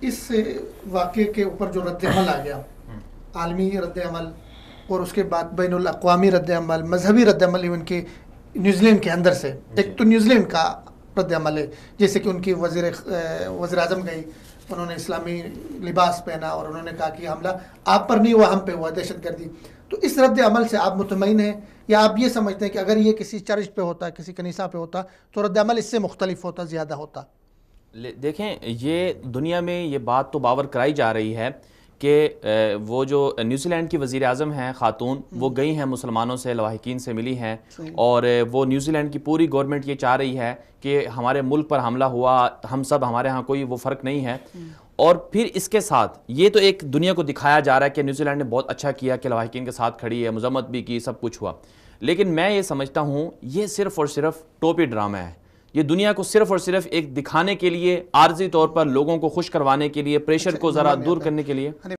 اس واقعے کے اوپر جو رد عمل آ گیا، عالمی رد عمل اور اس کے بعد بین الاقوامی رد عمل، مذہبی رد عمل، ایون کہ نیوزی لینڈ کے اندر سے، ایک تو نیوزی لینڈ کا رد عمل ہے، جیسے کہ ان کی وزیر اعظم گئی، انہوں نے اسلامی لباس پہنا اور انہوں نے کہا کہ حملہ آپ پر نہیں ہوا، ہم پہ ہوا، دہشت گردی۔ تو اس رد عمل سے آپ مطمئن ہیں یا آپ یہ سمجھتے ہیں کہ اگر یہ کسی چرچ پہ ہوتا، کسی کنیسہ پہ ہوتا تو رد عمل اس سے مختلف ہوتا، زیادہ ہوتا؟ دیکھیں، یہ دنیا میں یہ بات تو باور کرائی جا رہی ہے کہ وہ جو نیوزی لینڈ کی وزیر اعظم ہیں خاتون، وہ گئی ہیں مسلمانوں سے، لواحقین سے ملی ہیں، اور وہ نیوزی لینڈ کی پوری گورنمنٹ یہ چاہ رہی ہے کہ ہمارے ملک پر حملہ ہوا، ہم سب، ہمارے ہاں کوئی وہ فرق نہیں ہے۔ اور پھر اس کے ساتھ یہ تو ایک دنیا کو دکھایا جا رہا ہے کہ نیوزی لینڈ نے بہت اچھا کیا کہ لواحقین کے ساتھ کھڑی ہے، مذمت بھی کی، سب کچھ ہوا۔ لیکن میں یہ سمجھتا ہوں یہ صرف اور صرف ٹوپی ڈرامہ ہے۔ یہ دنیا کو صرف اور صرف ایک دکھانے کے لیے، عارضی طور پر لوگوں کو خوش کروانے کے لیے، پریشر کو ذرا دور کرنے کے لیے